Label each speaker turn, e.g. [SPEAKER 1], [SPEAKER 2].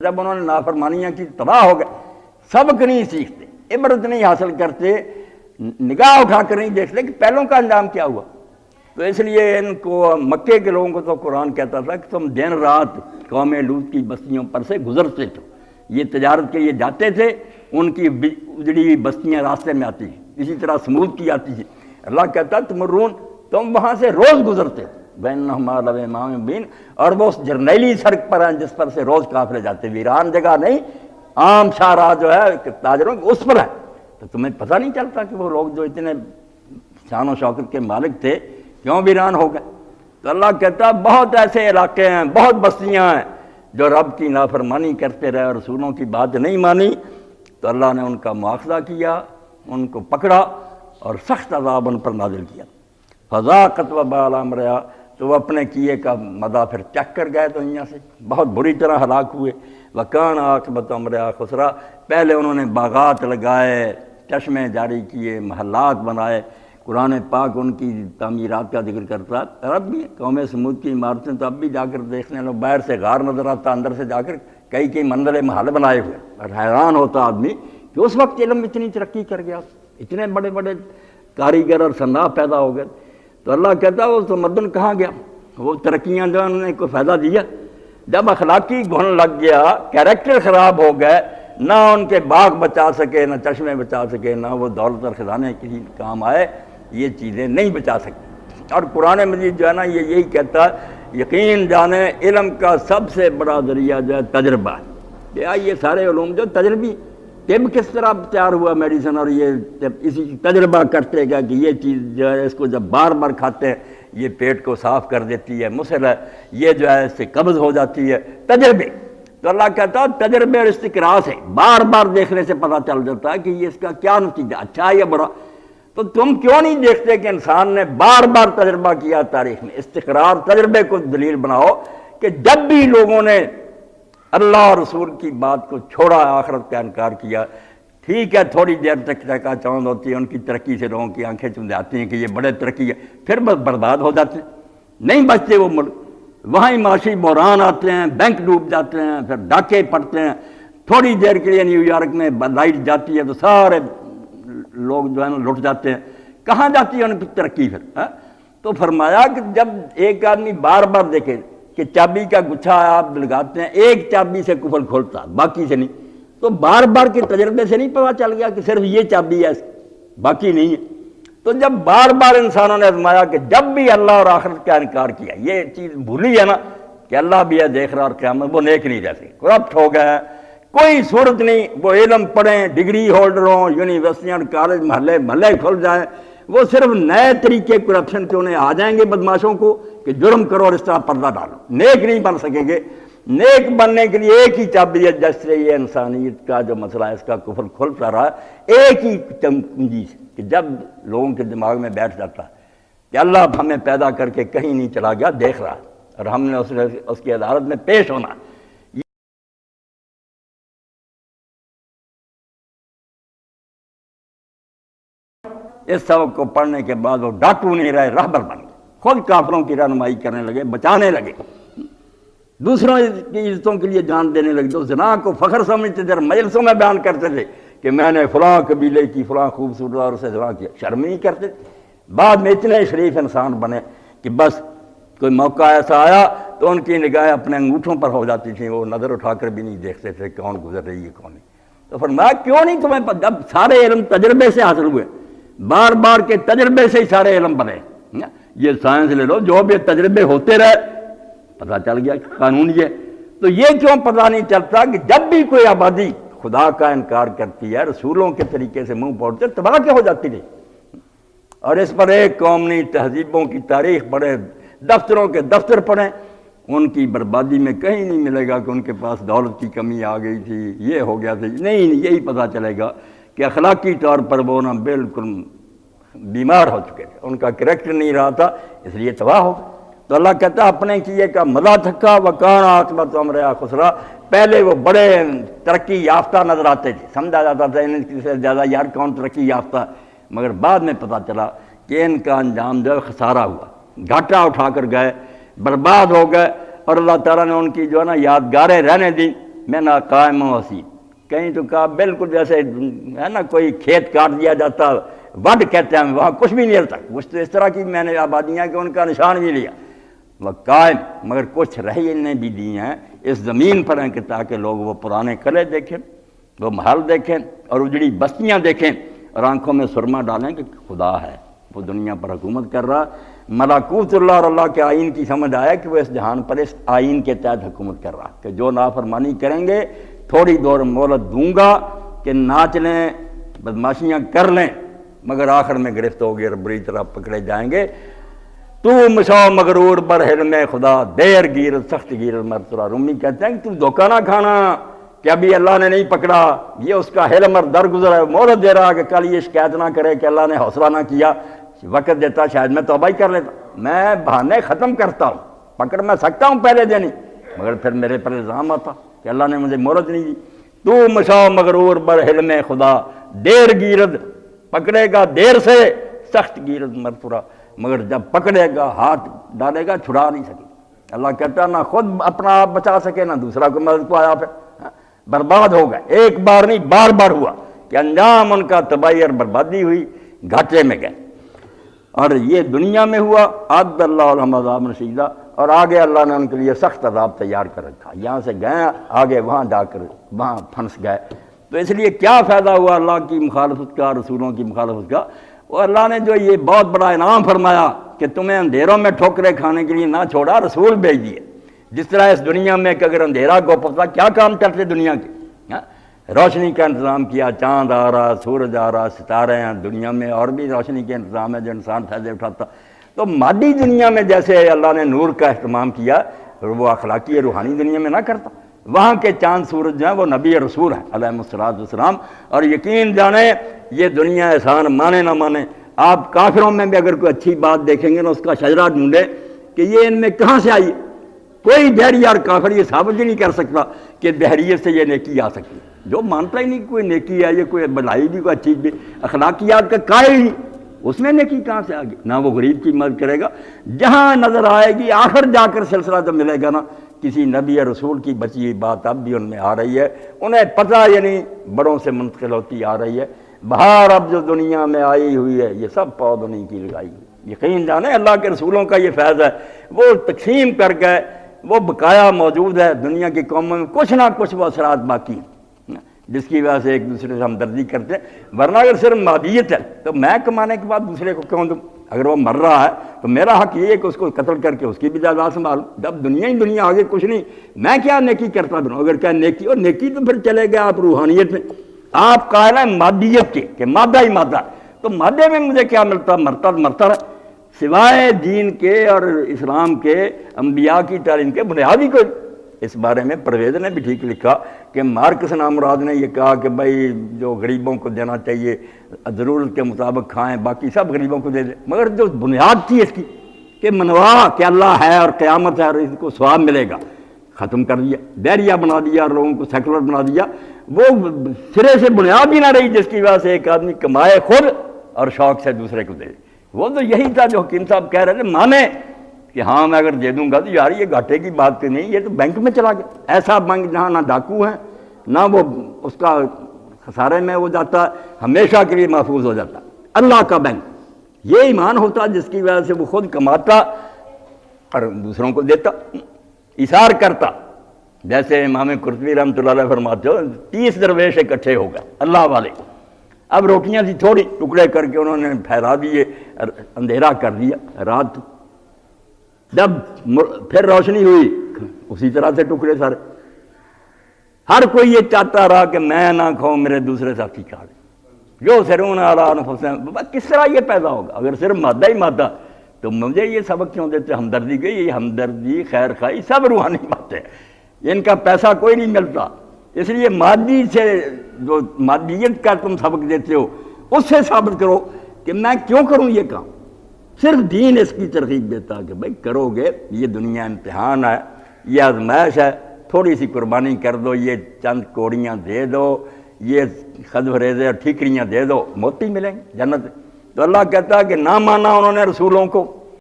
[SPEAKER 1] جب انہوں نے نافرمانیاں کی تباہ ہو گئے، سبق نہیں سیکھتے، عبرت نہیں حاصل کرتے، نگاہ اٹھا کر نہیں دیکھتے کہ پہلوں کا انجام کیا ہوا۔ تو اس لیے ان کو مکے کے لوگوں کو تو قرآن کہتا تھا کہ تم دن رات قوم لوط کی بستیوں پر سے گزرتے تھے، یہ تجارت کے لیے جاتے تھے، ان کی اجڑی ہوئی بستیاں راستے میں آتی ہیں، اسی طرح سمود کی آتی ہے۔ اللہ کہتا تمرون، تم وہاں سے روز گزرتے تھے، بینہما لامام مبین، اور وہ اس جرنیلی سڑک پر ہیں جس پر سے روز قافلے جاتے، ویران جگہ نہیں، عام شاہراہ جو ہے تاجروں کی اس پر ہے۔ تو تمہیں پتہ نہیں چلتا کہ وہ لوگ جو اتنے شان و شوکت کے مالک تھے کیوں ویران ہو گئے؟ تو اللہ کہتا بہت ایسے علاقے ہیں، بہت بستیاں ہیں جو رب کی نافرمانی کرتے رہے اور رسولوں کی بات نہیں مانی، تو اللہ نے ان کا مواخذہ کیا، ان کو پکڑا اور سخت عذاب ان پر نازل کیا۔ فذاقت وبال امرها، تو وہ اپنے کیے کا مزہ پھر چکھ کر گئے دنیا سے، بہت بری طرح ہلاک ہوئے۔ وکان عاقبۃ امرها خسرا، پہلے انہوں نے باغات لگائے، چشمے جاری کیے، محلات بنائے۔ قرآن پاک ان کی تعمیرات کا ذکر کرتا ہے، اب بھی قوم سمود کی عمارتیں تو اب بھی جا کر دیکھنے لوگ، باہر سے غار نظر آتا، اندر سے جا کر کئی منزل محل بنائے ہوئے، اور حیران ہوتا آدمی کہ اس وقت علم اتنی ترقی کر گیا، اتنے بڑے بڑے کاریگر اور صناع پیدا ہو گئے۔ تو اللہ کہتا وہ تمدن کہاں گیا؟ وہ ترقیاں جو انہوں نے کوئی فائدہ دیا؟ جب اخلاقی گھن لگ گیا، کیریکٹر خراب ہو گئے، نہ ان کے باغ بچا سکے، نہ چشمے بچا سکے، نہ وہ دولت اور خزانے کسی کام آئے، یہ چیزیں نہیں بچا سکتی۔ اور قرآن مجید جو ہے نا یہ یہی کہتا ہے، یقین جانے علم کا سب سے بڑا ذریعہ جو ہے تجربہ ہے۔ یہ سارے علوم جو تجربی، طب کس طرح تیار ہوا، میڈیسن، اور یہ اسی تجربہ کرتے گا کہ یہ چیز جو ہے اس کو جب بار بار کھاتے ہیں یہ پیٹ کو صاف کر دیتی ہے، مسل ہے، یہ جو ہے اس سے قبض ہو جاتی ہے، تجربے۔ تو اللہ کہتا ہے تجربے اور استقراء سے بار بار دیکھنے سے پتہ چل جاتا ہے کہ یہ اس کا کیا نتیجہ، اچھا یا برا۔ تو تم کیوں نہیں دیکھتے کہ انسان نے بار بار تجربہ کیا تاریخ میں؟ استقرار تجربے کو دلیل بناؤ کہ جب بھی لوگوں نے اللہ اور رسول کی بات کو چھوڑا، آخرت کا انکار کیا، ٹھیک ہے تھوڑی دیر تک چہکا چوند ہوتی ہے، ان کی ترقی سے لوگوں کی آنکھیں چم جاتی ہیں کہ یہ بڑے ترقی ہے، پھر بس برباد ہو جاتے ہیں، نہیں بچتے وہ ملک، وہاں ہی معاشی بحران آتے ہیں، بینک ڈوب جاتے ہیں، پھر ڈاکے پڑتے ہیں، تھوڑی دیر کے لیے نیو یارک میں لائٹ جاتی ہے تو سارے لوگ جو ہے نا لٹ جاتے ہیں، کہاں جاتی ہے ان کی ترقی پھر؟ تو فرمایا کہ جب ایک آدمی بار بار دیکھے کہ چابی کا گچھا آپ لگاتے ہیں، ایک چابی سے قفل کھولتا باقی سے نہیں، تو بار بار کے تجربے سے نہیں پتہ چل گیا کہ صرف یہ چابی ہے باقی نہیں ہے؟ تو جب بار بار انسانوں نے آزمایا کہ جب بھی اللہ اور آخرت کا انکار کیا، یہ چیز بھولی ہے نا کہ اللہ بھی ہے دیکھ رہا اور قیامت، وہ نیک نہیں رہتے، کرپٹ ہو گئے، کوئی صورت نہیں، وہ علم پڑھیں، ڈگری ہولڈر ہوں، یونیورسٹیاں کالج محلے کھل جائیں، وہ صرف نئے طریقے کرپشن کے انہیں آ جائیں گے بدماشوں کو کہ جرم کرو اور اس طرح پردہ ڈالو، نیک نہیں بن سکیں گے۔ نیک بننے کے لیے ایک ہی چابی ہے، جس سے یہ انسانیت کا جو مسئلہ ہے اس کا کفر کھلتا رہا، ایک ہی کنجی سے کہ جب لوگوں کے دماغ میں بیٹھ جاتا ہے کہ اللہ ہمیں پیدا کر کے کہیں نہیں چلا گیا، دیکھ رہا اور ہم نے اس کی عدالت میں پیش ہونا۔ اس سبق کو پڑھنے کے بعد وہ ڈاکو نہیں رہے، رہبر بن گئے، خود کافروں کی رہنمائی کرنے لگے، بچانے لگے، دوسروں کی عزتوں کے لیے جان دینے لگے۔ تو زنا کو فخر سمجھتے تھے، مجلسوں میں بیان کرتے تھے کہ میں نے فلاں قبیلے کی فلاں خوبصورت اور سے زنا کیا، شرم نہیں کرتے۔ بعد میں اتنے شریف انسان بنے کہ بس کوئی موقع ایسا آیا تو ان کی نگاہیں اپنے انگوٹھوں پر ہو جاتی تھیں، وہ نظر اٹھا کر بھی نہیں دیکھتے تھے کون گزر رہی ہے کون نہیں۔ تو فرمایا کیوں نہیں تمہیں، جب سارے علم تجربے سے حاصل ہوئے، بار بار کے تجربے سے ہی سارے علم بنے، یہ سائنس لے لو، جو بھی تجربے ہوتے رہے پتہ چل گیا کہ قانون یہ، تو یہ کیوں پتہ نہیں چلتا کہ جب بھی کوئی آبادی خدا کا انکار کرتی ہے، رسولوں کے طریقے سے منہ پھوڑتے، تباہ کیا ہو جاتی نہیں؟ اور اس پر ایک قوم نہیں، تہذیبوں کی تاریخ پڑھیں، دفتروں کے دفتر پڑھیں، ان کی بربادی میں کہیں نہیں ملے گا کہ ان کے پاس دولت کی کمی آ گئی تھی، یہ ہو گیا تھا، نہیں، یہی پتہ چلے گا کہ اخلاقی طور پر وہ نا بالکل بیمار ہو چکے تھے، ان کا کریکٹر نہیں رہا تھا، اس لیے تباہ ہو گئے۔ تو اللہ کہتا ہے اپنے کیے کا مزہ تھکا، وکان عاقبۃ امرها خسرا، پہلے وہ بڑے ترقی یافتہ نظر آتے تھے، سمجھا جاتا تھا ان سے زیادہ یار کون ترقی یافتہ ہے، مگر بعد میں پتہ چلا کہ ان کا انجام جو ہے خسارہ ہوا، گھاٹا اٹھا کر گئے، برباد ہو گئے، اور اللہ تعالیٰ نے ان کی جو ہے نا یادگاریں رہنے دیں، میں نہ قائم و حسین، کہیں تو کہا بالکل جیسے ہے نا کوئی کھیت کاٹ دیا جاتا، وڈ کہتے ہیں، وہاں کچھ بھی نہیں رہتا، کچھ تو اس طرح کی میں نے آبادیاں کہ ان کا نشان بھی لیا، وہ قائم، مگر کچھ رہنے بھی دی ہیں اس زمین پر ہیں کہ تاکہ لوگ وہ پرانے قلعے دیکھیں، وہ محل دیکھیں اور اجڑی بستیاں دیکھیں اور آنکھوں میں سرما ڈالیں کہ خدا ہے، وہ دنیا پر حکومت کر رہا، ملکوت اللہ اور اللہ کے آئین کی سمجھ آیا کہ وہ اس جہان پر اس آئین کے تحت حکومت کر رہا کہ جو نافرمانی کریں گے تھوڑی دور مہلت دوں گا کہ ناچ لیں، بدماشیاں کر لیں، مگر آخر میں گرفت ہو گئے اور بری طرح پکڑے جائیں گے۔ تو مشاو مغرور بر حلم خدا، دیر گیرت سخت گیرت مرترا۔ رومی کہتے ہیں کہ تو دھوکہ نہ کھانا کہ ابھی اللہ نے نہیں پکڑا، یہ اس کا حلم اور درگزر ہے، مہلت دے رہا کہ کل یہ شکایت نہ کرے کہ اللہ نے حوصلہ نہ کیا، وقت دیتا شاید میں توبہ ہی کر لیتا، میں بہانے ختم کرتا ہوں، پکڑ میں سکتا ہوں پہلے دن ہی، مگر پھر میرے پر الزام آتا کہ اللہ نے مجھے مہلت نہیں دی۔ تو مشاو مغرور بر حلم خدا، دیر گیرد، پکڑے گا دیر سے، سخت گیرد مرترا، مگر جب پکڑے گا ہاتھ ڈالے گا چھڑا نہیں سکے۔ اللہ کہتا نہ خود اپنا آپ بچا سکے نہ دوسرا کو مدد کو آیا، پھر برباد ہو گئے، ایک بار نہیں بار بار ہوا کہ انجام ان کا تباہی اور بربادی ہوئی، گھاٹے میں گئے۔ اور یہ دنیا میں ہوا، عد اللہ علیہم عذاب شدیدا، اور آگے اللہ نے ان کے لیے سخت عذاب تیار کر رکھا، یہاں سے گئے آگے وہاں جا کر وہاں پھنس گئے۔ تو اس لیے کیا فائدہ ہوا اللہ کی مخالفت کا، رسولوں کی مخالفت کا؟ وہ اللہ نے جو یہ بہت بڑا انعام فرمایا کہ تمہیں اندھیروں میں ٹھوکرے کھانے کے لیے نہ چھوڑا، رسول بھیج دیے۔ جس طرح اس دنیا میں کہ اگر اندھیرا کو پتہ کیا کام چلتے دنیا کے، روشنی کا انتظام کیا، چاند آ رہا، سورج آ رہا، ستارے ہیں، دنیا میں اور بھی روشنی کے انتظام ہے جو انسان فائدے اٹھاتا۔ تو مادی دنیا میں جیسے اللہ نے نور کا اہتمام کیا، وہ اخلاقی روحانی دنیا میں نہ کرتا۔ وہاں کے چاند سورج جو ہیں وہ نبی رسول ہیں علیہ الصلوۃ والسلام، اور یقین جانیں یہ دنیا احسان مانے نہ مانے، آپ کافروں میں بھی اگر کوئی اچھی بات دیکھیں گے نا اس کا شجرہ ڈھونڈے کہ یہ ان میں کہاں سے آئی، کوئی دہری اور کافر یہ ثابت ہی نہیں کر سکتا کہ دہریت سے یہ نیکی آ سکتی، جو مانتا ہی نہیں کہ کوئی نیکی ہے، یہ کوئی بھلائی بھی، کوئی اچھی بھی، اخلاقیات کا قائل ہی نہیں، اس میں نیکی کہاں سے آ گئی؟ نہ وہ غریب کی مدد کرے گا، جہاں نظر آئے گی آخر جا کر سلسلہ جب ملے گا نا کسی نبی یا رسول کی بچی ہوئی بات اب بھی ان میں آ رہی ہے، انہیں پتہ یعنی بڑوں سے منتقل ہوتی آ رہی ہے، بہار اب جو دنیا میں آئی ہوئی ہے یہ سب پود انہیں کی لگائی ہوئی۔ یقین جانے اللہ کے رسولوں کا یہ فیض ہے، وہ تقسیم کر گئے، وہ بقایا موجود ہے دنیا کی قوموں میں، کچھ نہ کچھ وہ اثرات باقی ہیں جس کی وجہ سے ایک دوسرے سے ہمدردی کرتے ہیں۔ ورنہ اگر صرف مادیت ہے تو میں کمانے کے بعد دوسرے کو کیوں دوں؟ اگر وہ مر رہا ہے تو میرا حق یہ ہے کہ اس کو قتل کر کے اس کی بھی جائیداد سنبھالوں۔ جب دنیا ہی دنیا آگے کچھ نہیں، میں کیا نیکی کرتا پھروں؟ اگر کیا نیکی، اور نیکی تو پھر چلے گئے آپ روحانیت میں، آپ قائل ہیں مادیت کے کہ مادہ ہی مادہ، تو مادے میں مجھے کیا ملتا؟ مرتا مرتا ہے، سوائے دین کے اور اسلام کے انبیاء کی تعلیم کے بنیادی کوئی۔ اس بارے میں پرویز نے بھی ٹھیک لکھا کہ مارکس نامراد نے یہ کہا کہ بھائی جو غریبوں کو دینا چاہیے ضرورت کے مطابق کھائیں، باقی سب غریبوں کو دے دیں، مگر جو بنیاد تھی اس کی کہ منوا کہ اللہ ہے اور قیامت ہے اور اس کو ثواب ملے گا، ختم کر دیا، دہریہ بنا دیا اور لوگوں کو سیکولر بنا دیا۔ وہ سرے سے بنیاد ہی نہ رہی جس کی وجہ سے ایک آدمی کمائے خود اور شوق سے دوسرے کو دے۔ وہ تو یہی تھا جو حکیم صاحب کہہ رہے تھے، مانے کہ ہاں میں اگر دے دوں گا تو یار یہ گھاٹے کی بات تو نہیں، یہ تو بینک میں چلا گیا، ایسا بینک جہاں نہ ڈاکو ہیں نہ وہ اس کا خسارے میں ہو جاتا، ہمیشہ کے لیے محفوظ ہو جاتا، اللہ کا بینک۔ یہ ایمان ہوتا جس کی وجہ سے وہ خود کماتا اور دوسروں کو دیتا، ایثار کرتا۔ جیسے امام قرطبی رحمۃ اللہ علیہ فرماتے ہو 30 درویش اکٹھے ہو گئے اللہ والے، اب روٹیاں تھی تھوڑی، ٹکڑے کر کے انہوں نے پھیلا دیے، اندھیرا کر دیا رات، جب پھر روشنی ہوئی اسی طرح سے ٹکڑے سارے۔ ہر کوئی یہ چاہتا رہا کہ میں نہ کھاؤں، میرے دوسرے ساتھی کھا لیں، جو سرون علی انفسہم۔ کس طرح یہ پیدا ہوگا؟ اگر صرف مادہ ہی مادہ تو مجھے یہ سبق کیوں دیتے ہمدردی کے؟ یہ ہمدردی، خیر خواہی سب روحانی باتیں، ان کا پیسہ کوئی نہیں ملتا۔ اس لیے مادی سے جو مادیت کا تم سبق دیتے ہو اس سے ثابت کرو کہ میں کیوں کروں یہ کام۔ صرف دین اس کی ترغیب دیتا کہ بھائی کرو گے، یہ دنیا امتحان ہے، یہ آزمائش ہے، تھوڑی سی قربانی کر دو، یہ چند کوڑیاں دے دو، یہ خذف ریزے اور ٹھیکریاں دے دو، موتی ملیں گے جنت۔ تو اللہ کہتا ہے کہ نہ مانا انہوں نے رسولوں کو،